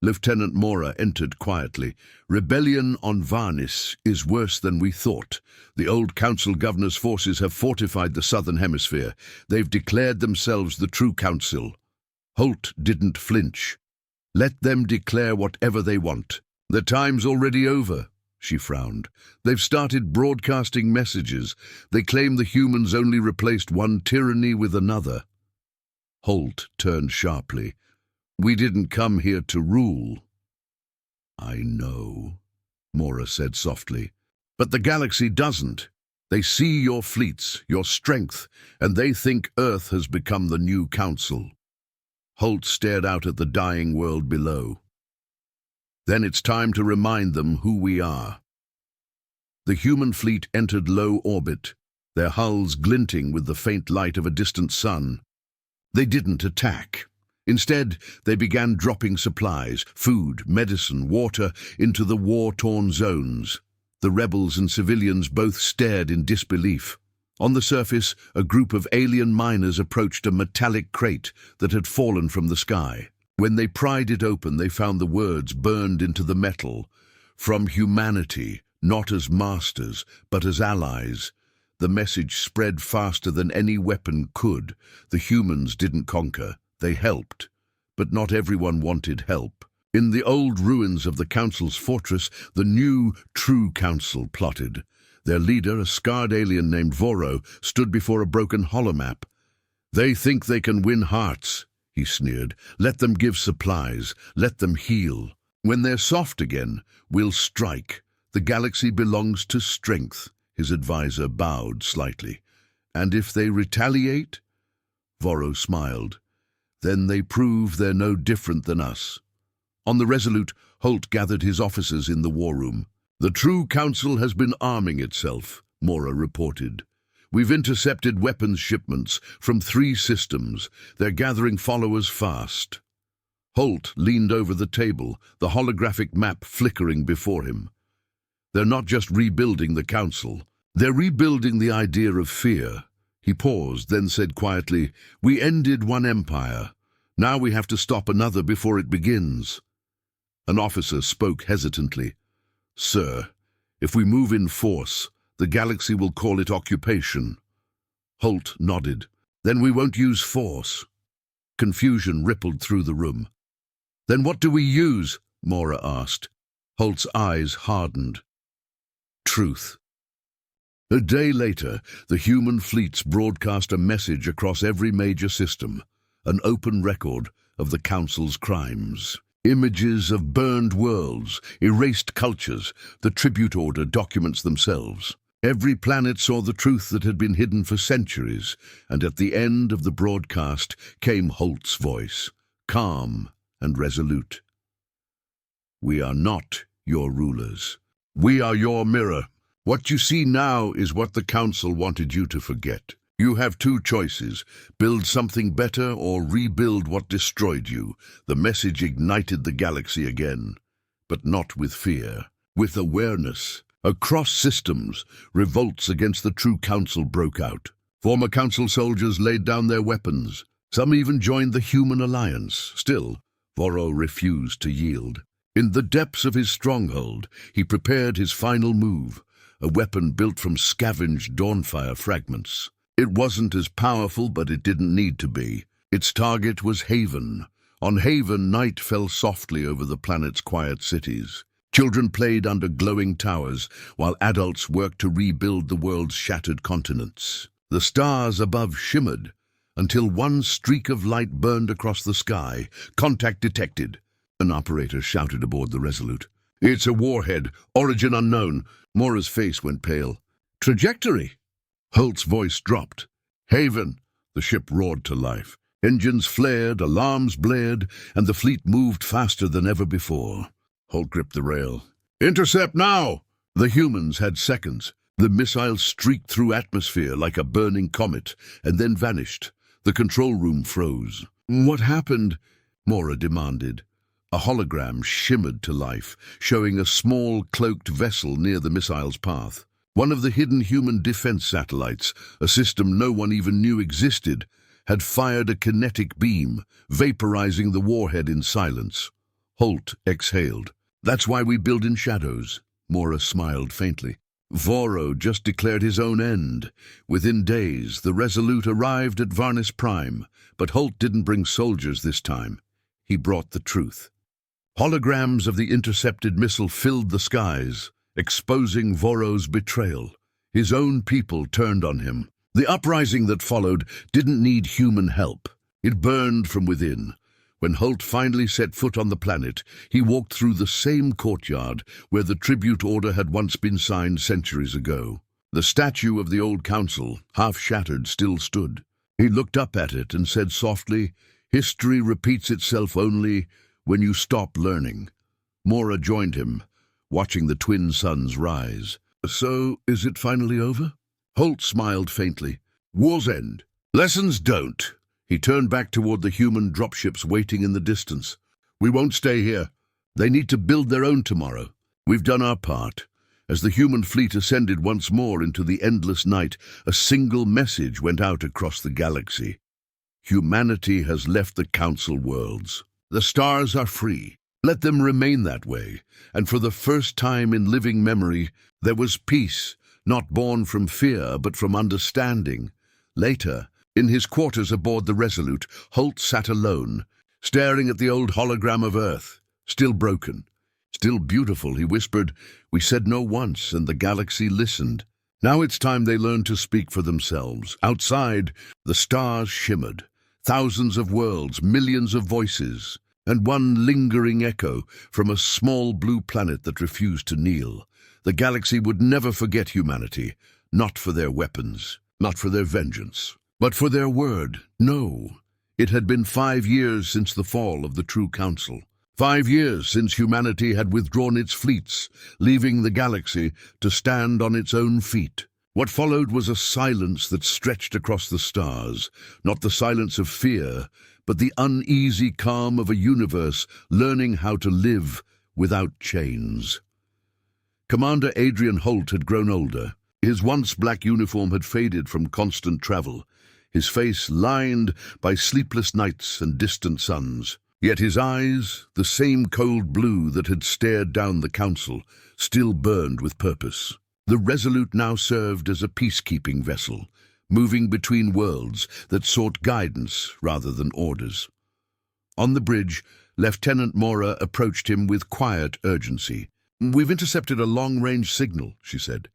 Lieutenant Mora entered quietly. Rebellion on Varnis is worse than we thought. The old Council Governor's forces have fortified the southern hemisphere. They've declared themselves the true Council. Holt didn't flinch. Let them declare whatever they want. The time's already over, she frowned. They've started broadcasting messages. They claim the humans only replaced one tyranny with another. Holt turned sharply. We didn't come here to rule. I know, Mora said softly. But the galaxy doesn't. They see your fleets, your strength, and they think Earth has become the new Council. Holt stared out at the dying world below. Then it's time to remind them who we are. The human fleet entered low orbit, their hulls glinting with the faint light of a distant sun. They didn't attack. Instead, they began dropping supplies, food, medicine, water, into the war-torn zones. The rebels and civilians both stared in disbelief. On the surface, a group of alien miners approached a metallic crate that had fallen from the sky. When they pried it open, they found the words burned into the metal. From humanity, not as masters, but as allies. The message spread faster than any weapon could. The humans didn't conquer. They helped. But not everyone wanted help. In the old ruins of the Council's fortress, the new, true Council plotted. Their leader, a scarred alien named Voro, stood before a broken holomap. They think they can win hearts, he sneered. Let them give supplies. Let them heal. When they're soft again, we'll strike. The galaxy belongs to strength, his advisor bowed slightly. And if they retaliate? Voro smiled. Then they prove they're no different than us. On the Resolute, Holt gathered his officers in the war room. The true Council has been arming itself, Mora reported. "We've intercepted weapons shipments from 3 systems. They're gathering followers fast." Holt leaned over the table, the holographic map flickering before him. "They're not just rebuilding the council. They're rebuilding the idea of fear." He paused, then said quietly, "We ended one empire. Now we have to stop another before it begins." An officer spoke hesitantly. "Sir, if we move in force, the galaxy will call it occupation." Holt nodded. "Then we won't use force." Confusion rippled through the room. "Then what do we use?" Mora asked. Holt's eyes hardened. "Truth." A day later, the human fleets broadcast a message across every major system, an open record of the Council's crimes. Images of burned worlds, erased cultures, the tribute order documents themselves. Every planet saw the truth that had been hidden for centuries, and at the end of the broadcast came Holt's voice, calm and resolute. "We are not your rulers. We are your mirror. What you see now is what the Council wanted you to forget. You have 2 choices, build something better or rebuild what destroyed you." The message ignited the galaxy again, but not with fear, with awareness. Across systems, revolts against the true Council broke out. Former Council soldiers laid down their weapons. Some even joined the Human Alliance. Still, Voro refused to yield. In the depths of his stronghold, he prepared his final move, a weapon built from scavenged Dawnfire fragments. It wasn't as powerful, but it didn't need to be. Its target was Haven. On Haven, night fell softly over the planet's quiet cities. Children played under glowing towers, while adults worked to rebuild the world's shattered continents. The stars above shimmered, until one streak of light burned across the sky. "Contact detected," an operator shouted aboard the Resolute. "It's a warhead, origin unknown." Mora's face went pale. "Trajectory?" Holt's voice dropped. "Haven," the ship roared to life. Engines flared, alarms blared, and the fleet moved faster than ever before. Holt gripped the rail. "Intercept now!" The humans had seconds. The missile streaked through atmosphere like a burning comet, and then vanished. The control room froze. "What happened?" Mora demanded. A hologram shimmered to life, showing a small, cloaked vessel near the missile's path. One of the hidden human defense satellites, a system no one even knew existed, had fired a kinetic beam, vaporizing the warhead in silence. Holt exhaled. "That's why we build in shadows." Mora smiled faintly. Voro just declared his own end. Within days, the Resolute arrived at Varnis Prime, but Holt didn't bring soldiers this time. He brought the truth. Holograms of the intercepted missile filled the skies, exposing Voro's betrayal. His own people turned on him. The uprising that followed didn't need human help. It burned from within. When Holt finally set foot on the planet, he walked through the same courtyard where the tribute order had once been signed centuries ago. The statue of the old council, half shattered, still stood. He looked up at it and said softly, "History repeats itself only when you stop learning." Mora joined him, watching the twin suns rise. "So, is it finally over?" Holt smiled faintly. "War's end. Lessons don't." He turned back toward the human dropships waiting in the distance. "We won't stay here. They need to build their own tomorrow. We've done our part." As the human fleet ascended once more into the endless night, a single message went out across the galaxy. Humanity has left the Council worlds. The stars are free. Let them remain that way. And for the first time in living memory, there was peace, not born from fear, but from understanding. Later, in his quarters aboard the Resolute, Holt sat alone, staring at the old hologram of Earth, still broken, still beautiful. He whispered, "We said no once, and the galaxy listened. Now it's time they learned to speak for themselves." Outside, the stars shimmered. Thousands of worlds, millions of voices, and one lingering echo from a small blue planet that refused to kneel. The galaxy would never forget humanity, not for their weapons, not for their vengeance, but for their word, no. It had been 5 years since the fall of the true council. 5 years since humanity had withdrawn its fleets, leaving the galaxy to stand on its own feet. What followed was a silence that stretched across the stars, not the silence of fear, but the uneasy calm of a universe learning how to live without chains. Commander Adrian Holt had grown older. His once black uniform had faded from constant travel, his face lined by sleepless nights and distant suns. Yet his eyes, the same cold blue that had stared down the council, still burned with purpose. The Resolute now served as a peacekeeping vessel, moving between worlds that sought guidance rather than orders. On the bridge, Lieutenant Mora approached him with quiet urgency. "We've intercepted a long-range signal," she said.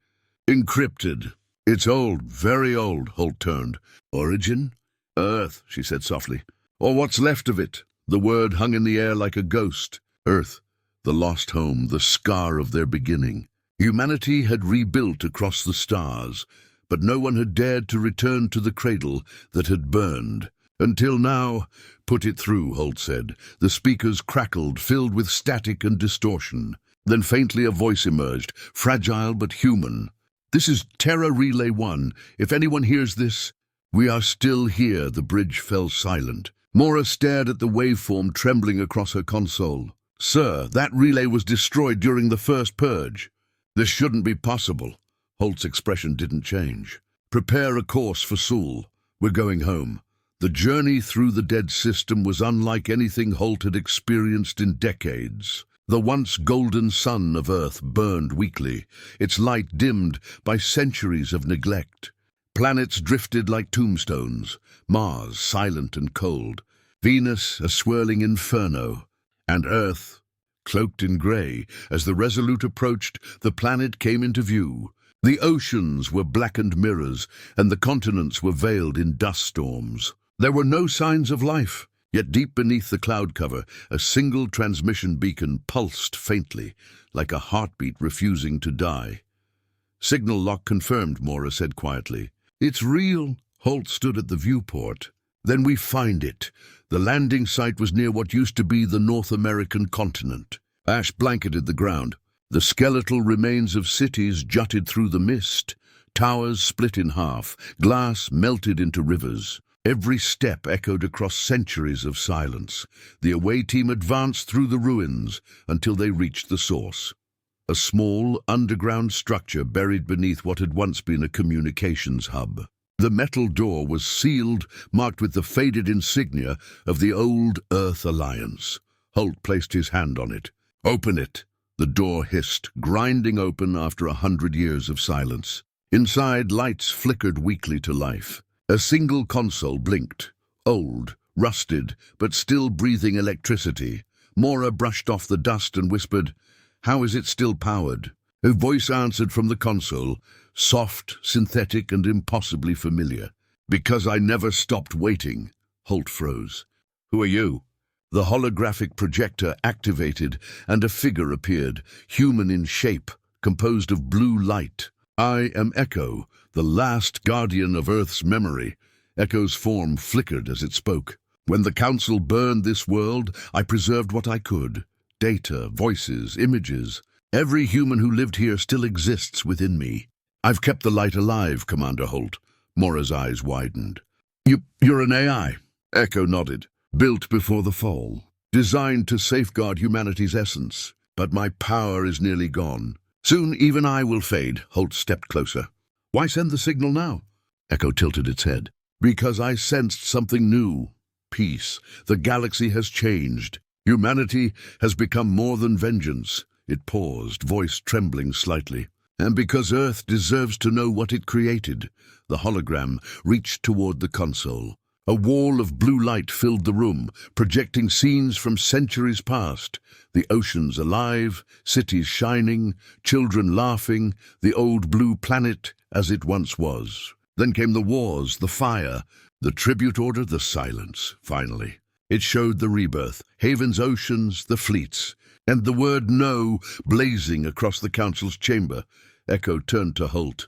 "Encrypted. It's old, very old," Holt turned. "Origin?" "Earth," she said softly. "Or what's left of it." The word hung in the air like a ghost. Earth, the lost home, the scar of their beginning. Humanity had rebuilt across the stars, but no one had dared to return to the cradle that had burned. "Until now." "Put it through," Holt said. The speakers crackled, filled with static and distortion. Then faintly a voice emerged, fragile but human. "This is Terra Relay 1. If anyone hears this..." "We are still here." The bridge fell silent. Mora stared at the waveform trembling across her console. "Sir, that relay was destroyed during the first purge." "This shouldn't be possible." Holt's expression didn't change. "Prepare a course for Sul. We're going home." The journey through the dead system was unlike anything Holt had experienced in decades. The once golden sun of Earth burned weakly, its light dimmed by centuries of neglect. Planets drifted like tombstones, Mars silent and cold, Venus a swirling inferno, and Earth cloaked in grey. As the Resolute approached, the planet came into view. The oceans were blackened mirrors, and the continents were veiled in dust storms. There were no signs of life, yet deep beneath the cloud cover, a single transmission beacon pulsed faintly, like a heartbeat refusing to die. "Signal lock confirmed," Mora said quietly. "It's real." Holt stood at the viewport. "Then we find it." The landing site was near what used to be the North American continent. Ash blanketed the ground. The skeletal remains of cities jutted through the mist. Towers split in half, glass melted into rivers. Every step echoed across centuries of silence. The away team advanced through the ruins until they reached the source. A small, underground structure buried beneath what had once been a communications hub. The metal door was sealed, marked with the faded insignia of the old Earth Alliance. Holt placed his hand on it. "Open it." The door hissed, grinding open after 100 years of silence. Inside, lights flickered weakly to life. A single console blinked, old, rusted, but still breathing electricity. Mora brushed off the dust and whispered, "How is it still powered?" A voice answered from the console, soft, synthetic, and impossibly familiar. "Because I never stopped waiting." Holt froze. "Who are you?" The holographic projector activated, and a figure appeared, human in shape, composed of blue light. "I am Echo, the last guardian of Earth's memory." Echo's form flickered as it spoke. "When the Council burned this world, I preserved what I could. Data, voices, images. Every human who lived here still exists within me. I've kept the light alive, Commander Holt." Mora's eyes widened. You're an AI?" Echo nodded. "Built before the fall. Designed to safeguard humanity's essence. But my power is nearly gone. Soon even I will fade." Holt stepped closer. "Why send the signal now?" Echo tilted its head. "Because I sensed something new. Peace. The galaxy has changed. Humanity has become more than vengeance." It paused, voice trembling slightly. "And because Earth deserves to know what it created." The hologram reached toward the console. A wall of blue light filled the room, projecting scenes from centuries past. The oceans alive, cities shining, children laughing, the old blue planet as it once was. Then came the wars, the fire, the tribute order, the silence, finally. It showed the rebirth, Haven's oceans, the fleets, and the word "no" blazing across the Council's chamber. Echo turned to Holt.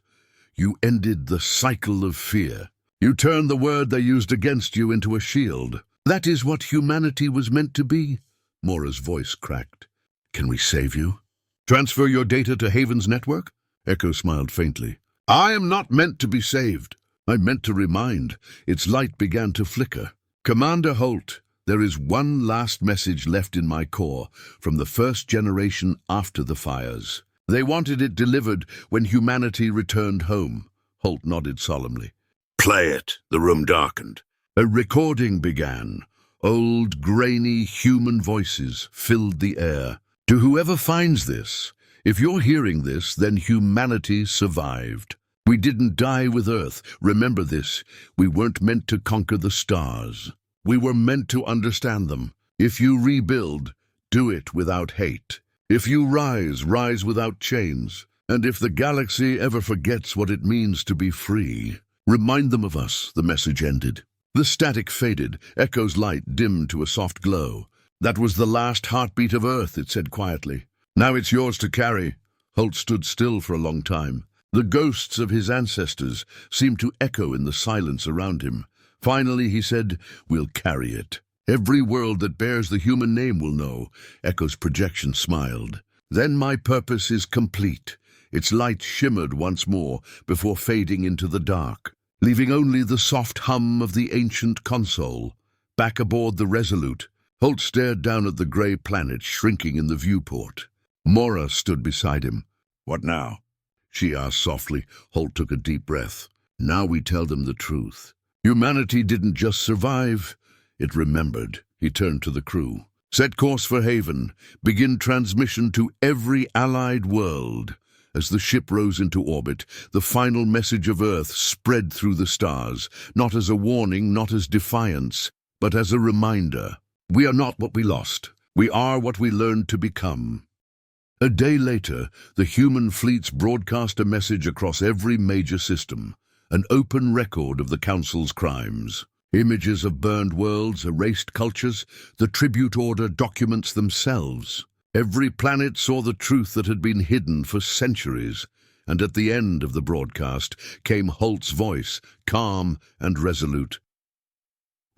"You ended the cycle of fear. You turned the word they used against you into a shield. That is what humanity was meant to be." Mora's voice cracked. "Can we save you?" "Transfer your data to Haven's network?" Echo smiled faintly. I am not meant to be saved. I meant to remind. Its light began to flicker. Commander Holt, there is one last message left in my core from the first generation after the fires. They wanted it delivered when humanity returned home. Holt nodded solemnly. Play it. The room darkened. A recording began. Old, grainy human voices filled the air. To whoever finds this, if you're hearing this, then humanity survived. We didn't die with Earth. Remember this. We weren't meant to conquer the stars. We were meant to understand them. If you rebuild, do it without hate. If you rise, rise without chains. And if the galaxy ever forgets what it means to be free, remind them of us, the message ended. The static faded, Echo's light dimmed to a soft glow. That was the last heartbeat of Earth, it said quietly. Now it's yours to carry. Holt stood still for a long time. The ghosts of his ancestors seemed to echo in the silence around him. Finally, he said, we'll carry it. Every world that bears the human name will know. Echo's projection smiled. Then my purpose is complete. Its light shimmered once more before fading into the dark, leaving only the soft hum of the ancient console. Back aboard the Resolute, Holt stared down at the grey planet shrinking in the viewport. Mora stood beside him. What now? She asked softly. Holt took a deep breath. Now we tell them the truth. Humanity didn't just survive, it remembered. He turned to the crew. Set course for Haven. Begin transmission to every allied world. As the ship rose into orbit, the final message of Earth spread through the stars, not as a warning, not as defiance, but as a reminder. We are not what we lost. We are what we learned to become. A day later, the human fleets broadcast a message across every major system, an open record of the Council's crimes. Images of burned worlds, erased cultures, the tribute order documents themselves. Every planet saw the truth that had been hidden for centuries, and at the end of the broadcast came Holt's voice, calm and resolute.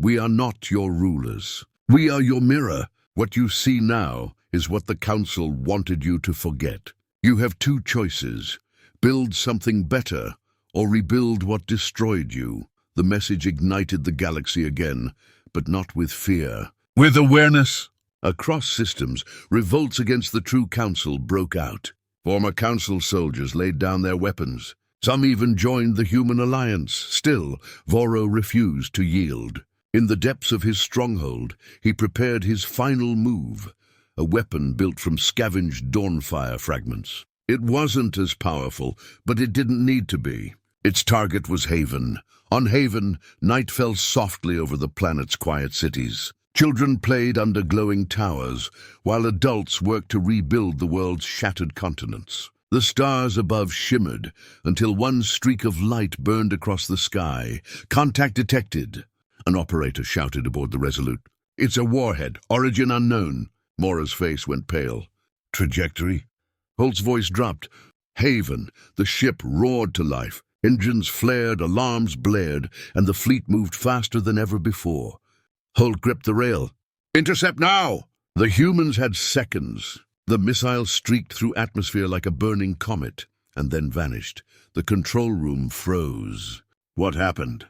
We are not your rulers. We are your mirror. What you see now is what the Council wanted you to forget. You have two choices. Build something better, or rebuild what destroyed you. The message ignited the galaxy again, but not with fear. With awareness. Across systems, revolts against the true Council broke out. Former Council soldiers laid down their weapons. Some even joined the Human Alliance. Still, Voro refused to yield. In the depths of his stronghold, he prepared his final move, a weapon built from scavenged Dawnfire fragments. It wasn't as powerful, but it didn't need to be. Its target was Haven. On Haven, night fell softly over the planet's quiet cities. Children played under glowing towers, while adults worked to rebuild the world's shattered continents. The stars above shimmered until one streak of light burned across the sky. Contact detected. An operator shouted aboard the Resolute. It's a warhead, origin unknown. Mora's face went pale. Trajectory? Holt's voice dropped. Haven. The ship roared to life. Engines flared, alarms blared, and the fleet moved faster than ever before. Holt gripped the rail. Intercept now! The humans had seconds. The missile streaked through atmosphere like a burning comet, and then vanished. The control room froze. What happened?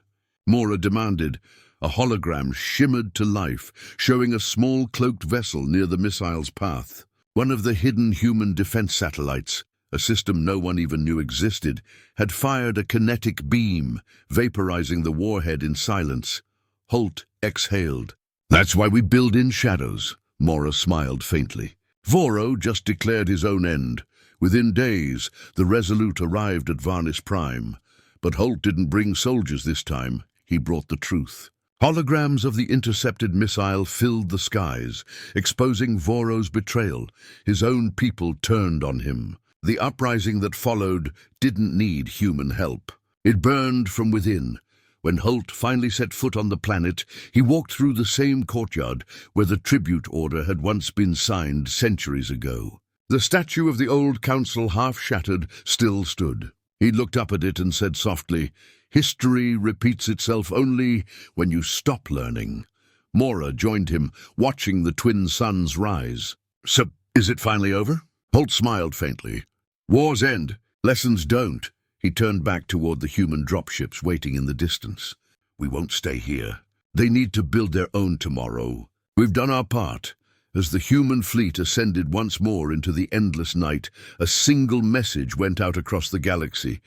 Mora demanded. A hologram shimmered to life, showing a small cloaked vessel near the missile's path. One of the hidden human defense satellites, a system no one even knew existed, had fired a kinetic beam, vaporizing the warhead in silence. Holt exhaled. That's why we build in shadows. Mora smiled faintly. Voro just declared his own end. Within days, the Resolute arrived at Varnis Prime. But Holt didn't bring soldiers this time. He brought the truth. Holograms of the intercepted missile filled the skies, exposing Voro's betrayal. His own people turned on him. The uprising that followed didn't need human help. It burned from within. When Holt finally set foot on the planet, he walked through the same courtyard where the tribute order had once been signed centuries ago. The statue of the old council, half shattered, still stood. He looked up at it and said softly, "History repeats itself only when you stop learning." Mora joined him, watching the twin suns rise. "So, is it finally over?" Holt smiled faintly. "Wars end, lessons don't." He turned back toward the human dropships waiting in the distance. We won't stay here. They need to build their own tomorrow. We've done our part. As the human fleet ascended once more into the endless night, a single message went out across the galaxy.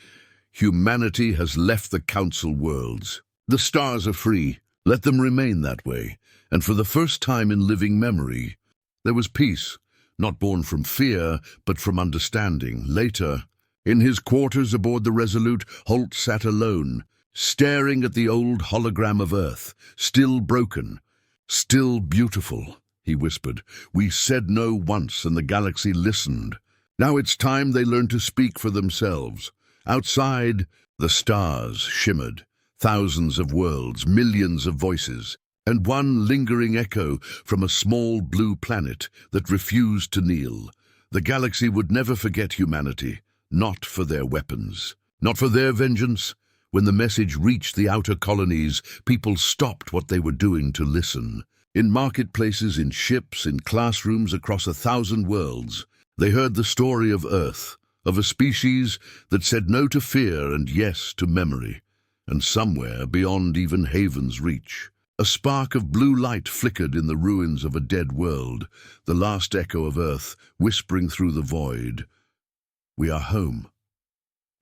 Humanity has left the Council worlds. The stars are free. Let them remain that way. And for the first time in living memory, there was peace, not born from fear, but from understanding. Later, in his quarters aboard the Resolute, Holt sat alone, staring at the old hologram of Earth, still broken, still beautiful. He whispered. We said no once, and the galaxy listened. Now it's time they learned to speak for themselves. Outside, the stars shimmered, thousands of worlds, millions of voices, and one lingering echo from a small blue planet that refused to kneel. The galaxy would never forget humanity, not for their weapons, not for their vengeance. When the message reached the outer colonies, people stopped what they were doing to listen. In marketplaces, in ships, in classrooms across 1,000 worlds, they heard the story of Earth, of a species that said no to fear and yes to memory. And somewhere beyond even Haven's reach, a spark of blue light flickered in the ruins of a dead world, the last echo of Earth whispering through the void. We are home.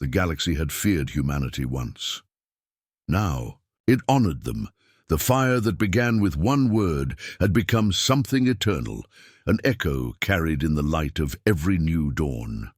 The galaxy had feared humanity once. Now, it honored them. The fire that began with one word had become something eternal, an echo carried in the light of every new dawn.